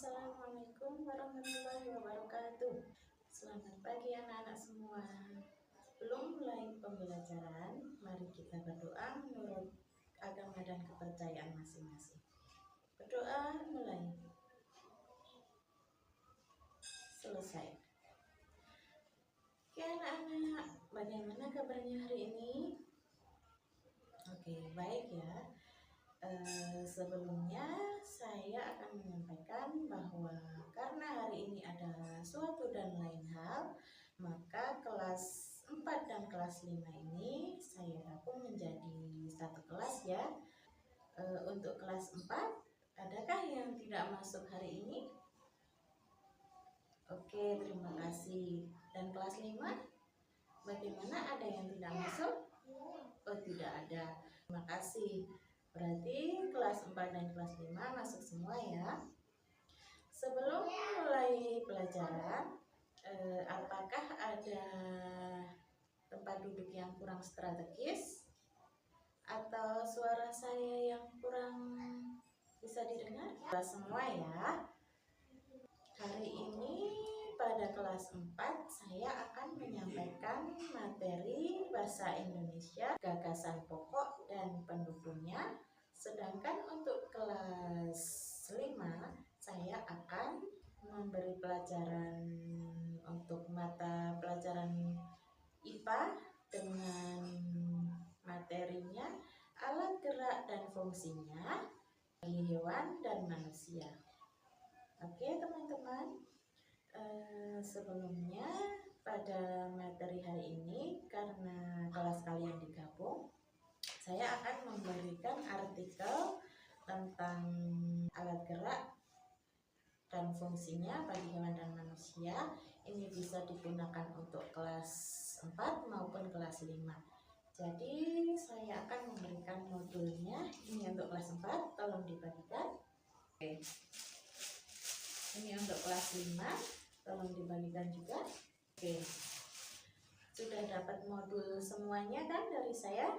Assalamualaikum warahmatullahi wabarakatuh. Selamat pagi anak-anak semua. Sebelum mulai pembelajaran, mari kita berdoa menurut agama dan kepercayaan masing-masing. Berdoa mulai. Selesai. Oke anak-anak, bagaimana kabarnya hari ini? Oke, baik ya. Sebelumnya saya akan menyampaikan bahwa karena hari ini ada suatu dan lain hal, maka kelas 4 dan kelas 5 ini saya gabung menjadi satu kelas ya. Untuk kelas 4, adakah yang tidak masuk hari ini? Oke, terima kasih. Dan kelas 5, bagaimana, ada yang tidak masuk? Oh, tidak ada. Terima kasih. Berarti kelas 4 dan kelas 5 masuk semua ya. Sebelum mulai pelajaran, apakah ada tempat duduk yang kurang strategis? Atau suara saya yang kurang bisa didengar? Semua ya. Hari ini pada kelas 4 saya akan menyampaikan materi bahasa Indonesia, gagasan pokok dan pendukungnya. Sedangkan untuk kelas 5 saya akan memberi pelajaran untuk mata pelajaran IPA dengan materinya alat gerak dan fungsinya bagi hewan dan manusia. Oke teman-teman, sebelumnya pada materi hari ini karena kelas kalian digabung, saya akan memberikan artikel tentang alat gerak dan fungsinya bagi hewan dan manusia. Ini bisa digunakan untuk kelas 4 maupun kelas 5. Jadi saya akan memberikan modulnya. Ini untuk kelas 4, tolong dibagikan. Oke. Ini untuk kelas 5, tolong dibagikan juga. Oke. Sudah dapat modul semuanya kan dari saya?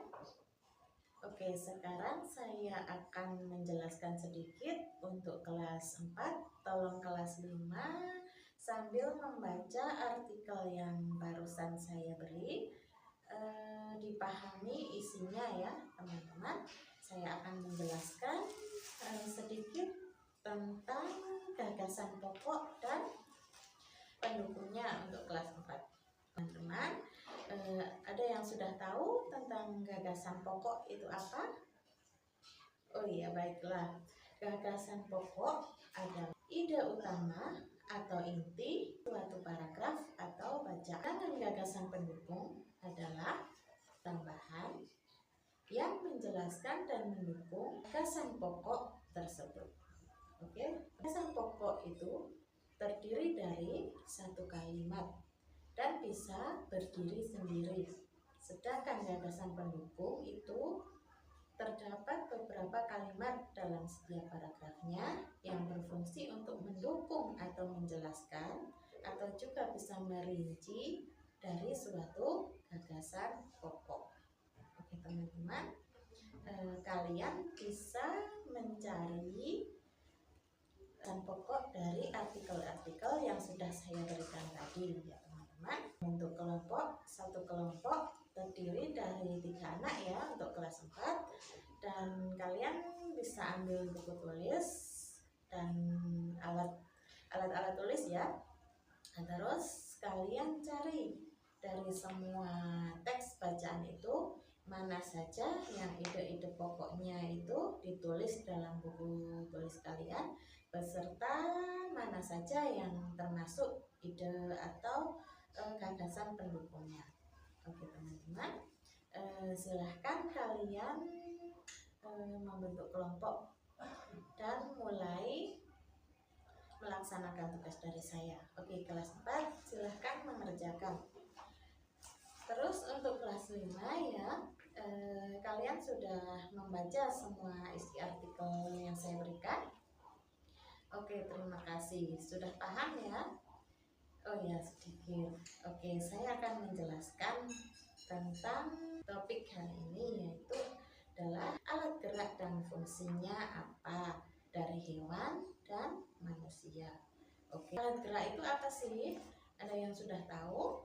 Oke, sekarang saya akan menjelaskan sedikit untuk kelas 4. Tolong kelas 5 sambil membaca artikel yang barusan saya beri. Dipahami isinya ya teman-teman. Saya akan menjelaskan sedikit tentang gagasan pokok dan pendukungnya untuk kelas 4. Teman-teman, ada yang sudah tahu tentang gagasan pokok itu apa? Oh iya, baiklah. Gagasan pokok adalah ide utama atau inti suatu paragraf atau bacaan. Dan gagasan pendukung adalah tambahan yang menjelaskan dan mendukung gagasan pokok tersebut. Oke, gagasan pokok itu terdiri dari satu kalimat dan bisa berdiri sendiri. Sedangkan gagasan pendukung itu terdapat beberapa kalimat dalam setiap paragrafnya yang berfungsi untuk mendukung atau menjelaskan atau juga bisa merinci dari suatu gagasan pokok. Oke teman-teman, kalian bisa mencari gagasan pokok dari artikel-artikel yang sudah saya berikan tadi ya teman-teman. Untuk kelompok, satu kelompok terdiri dari 3 anak ya untuk kelas 4, dan kalian bisa ambil buku tulis dan alat-alat tulis ya. Terus kalian cari dari semua teks bacaan itu mana saja yang ide-ide pokoknya itu ditulis dalam buku tulis kalian, beserta mana saja yang termasuk ide atau gagasan pendukungnya. Oke teman-teman, silahkan kalian membentuk kelompok dan mulai melaksanakan tugas dari saya. Oke, kelas 4 silahkan mengerjakan. Terus untuk kelas 5 ya, kalian sudah membaca semua isi artikel yang saya berikan? Oke, terima kasih. Sudah paham ya? Oh ya, sedikit. Oke, saya akan menjelaskan tentang topik hari ini, yaitu adalah alat gerak dan fungsinya apa dari hewan dan manusia. manusia. Oke, alat gerak itu apa sih? Ada yang sudah tahu?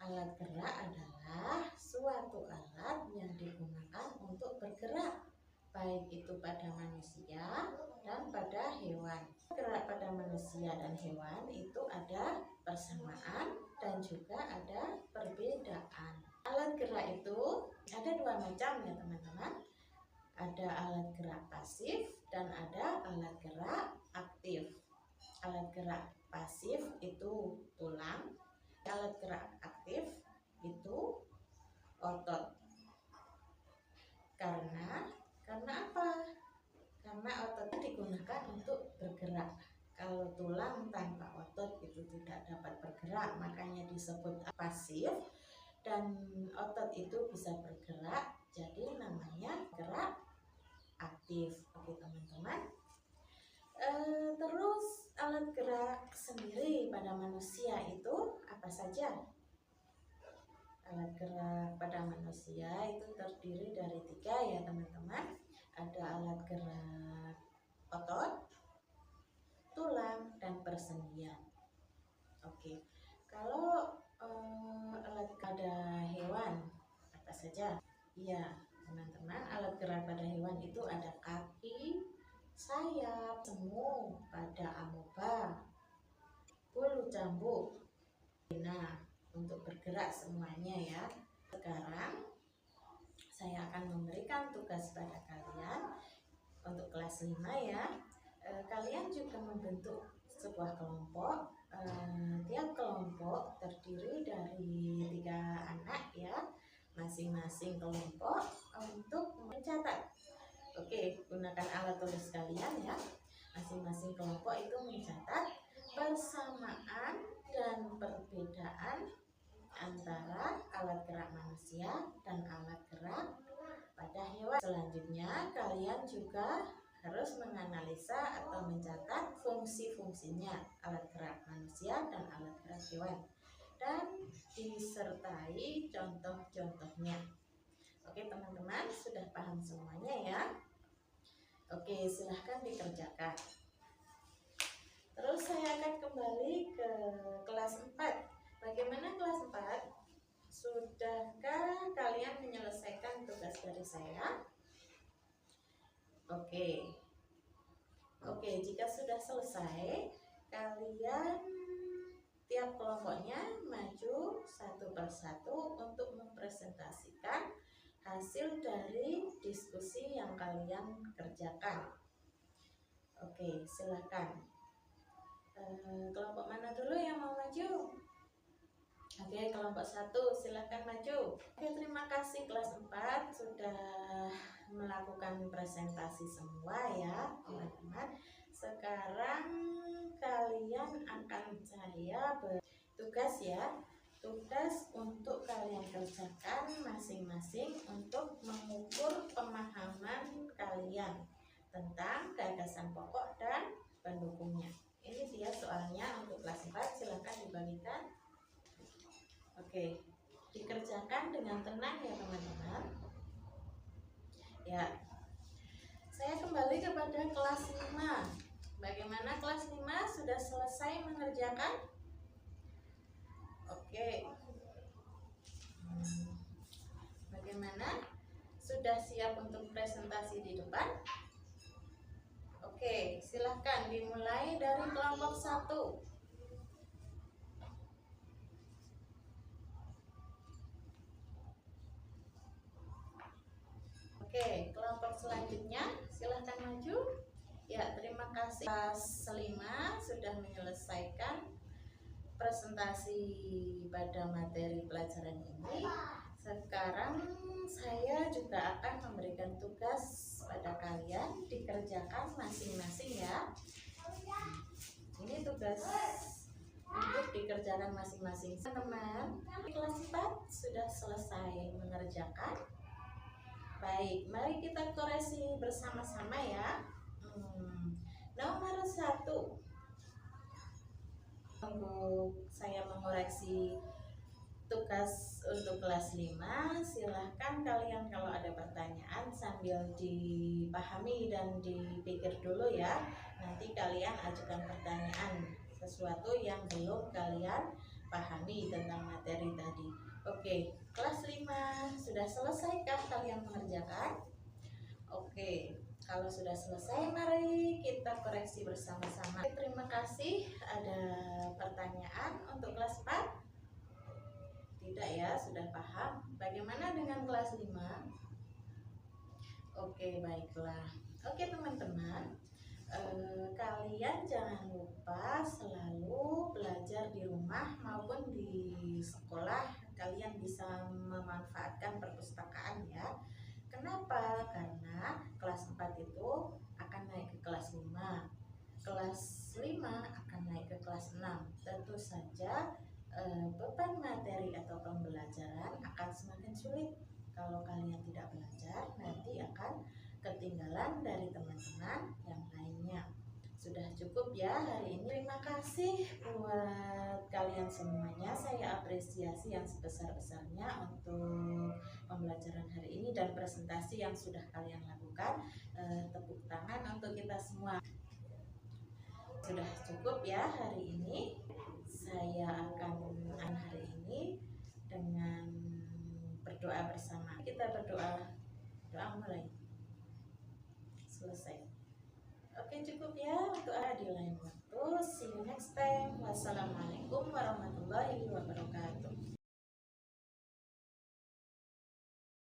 Alat gerak adalah suatu alat yang digunakan untuk bergerak, baik itu pada manusia dan pada hewan. Gerak pada manusia dan hewan itu ada persamaan dan juga ada perbedaan. Alat gerak itu ada dua macam ya teman-teman. Ada alat gerak pasif dan ada alat gerak aktif. Alat gerak pasif itu tulang, alat gerak aktif itu otot. Karena apa? Karena otot digunakan untuk bergerak. Kalau tulang tanpa otot itu tidak dapat bergerak, makanya disebut pasif. Dan otot itu bisa bergerak, jadi namanya gerak aktif. Oke teman-teman. Terus alat gerak sendiri pada manusia itu apa saja? Alat gerak pada manusia itu terdiri dari 3 ya teman-teman. Ada alat gerak otot, tulang, dan persendian. Oke, kalau alat pada hewan apa saja? Iya teman-teman, alat gerak pada hewan itu ada kaki, sayap, semu pada amoeba, bulu cambuk. Nah, untuk bergerak semuanya ya. Sekarang saya akan memberikan tugas pada kalian untuk kelas 5 ya. Kalian juga membentuk sebuah kelompok. Tiap kelompok terdiri dari 3 anak ya. Masing-masing kelompok untuk mencatat. Oke, gunakan alat tulis kalian ya. Masing-masing kelompok itu mencatat persamaan dan perbedaan antara alat gerak manusia dan alat gerak pada hewan. Selanjutnya kalian juga harus menganalisa atau mencatat fungsi-fungsinya alat gerak manusia dan alat gerak hewan dan disertai contoh-contohnya. Oke teman-teman, sudah paham semuanya ya? Oke, silahkan dikerjakan. Terus saya akan kembali ke kelas 4. Bagaimana kelas 4? Sudahkah kalian menyelesaikan tugas dari saya? Oke, jika sudah selesai, kalian tiap kelompoknya maju satu persatu untuk mempresentasikan hasil dari diskusi yang kalian kerjakan. Oke, silakan. Kelompok mana dulu yang mau maju? Oke, kelompok 1 silakan maju. Oke, terima kasih kelas 4 sudah melakukan presentasi semua ya teman-teman. Sekarang kalian akan saya bertugas ya. Tugas untuk kalian kerjakan masing-masing untuk mengukur pemahaman kalian tentang gagasan pokok dan pendukungnya. Ini dia soalnya untuk kelas 4, silakan dibagikan. Oke, dikerjakan dengan tenang ya teman-teman. Ya, saya kembali kepada kelas 5. Bagaimana kelas 5 sudah selesai mengerjakan? Oke. Bagaimana? Sudah siap untuk presentasi di depan? Oke, silahkan dimulai dari kelompok 1. Oke, kelompok selanjutnya silahkan maju. Ya, terima kasih. Kelas 5 sudah menyelesaikan presentasi pada materi pelajaran ini. Sekarang saya juga akan memberikan tugas pada kalian, dikerjakan masing-masing ya. Ini tugas untuk dikerjakan masing-masing. Teman-teman, kelas 4 sudah selesai mengerjakan. Baik, mari kita koreksi bersama-sama ya. Nomor 1. Untuk saya mengoreksi tugas untuk kelas 5, silahkan kalian kalau ada pertanyaan sambil dipahami dan dipikir dulu ya. Nanti nanti kalian ajukan pertanyaan sesuatu yang belum kalian pahami tentang materi tadi. Oke, kelas 5 sudah selesaikah kalian mengerjakan? Oke, kalau sudah selesai mari kita koreksi bersama-sama. Terima kasih. Ada pertanyaan untuk kelas 4? Tidak ya, sudah paham. Bagaimana dengan kelas 5? Oke, baiklah. Oke teman-teman, kalian jangan lupa selalu belajar di rumah maupun di sekolah. Kalian bisa memanfaatkan perpustakaan ya. Kenapa? Karena kelas 4 itu akan naik ke kelas 5. Kelas 5 akan naik ke kelas 6. Tentu saja beban materi atau pembelajaran akan semakin sulit. Kalau kalian tidak belajar, nanti akan ketinggalan dari teman-teman yang lainnya. Sudah cukup ya hari ini. Terima kasih buat kalian semuanya. Saya apresiasi yang sebesar-besarnya untuk pembelajaran hari ini dan presentasi yang sudah kalian lakukan. Tepuk tangan untuk kita semua. Sudah cukup ya hari ini. Saya akan hari ini dengan berdoa bersama. Kita berdoa. Doa mulai. Selesai. Oke, cukup ya untuk di lain waktu. See you next time. Wassalamualaikum warahmatullahi wabarakatuh.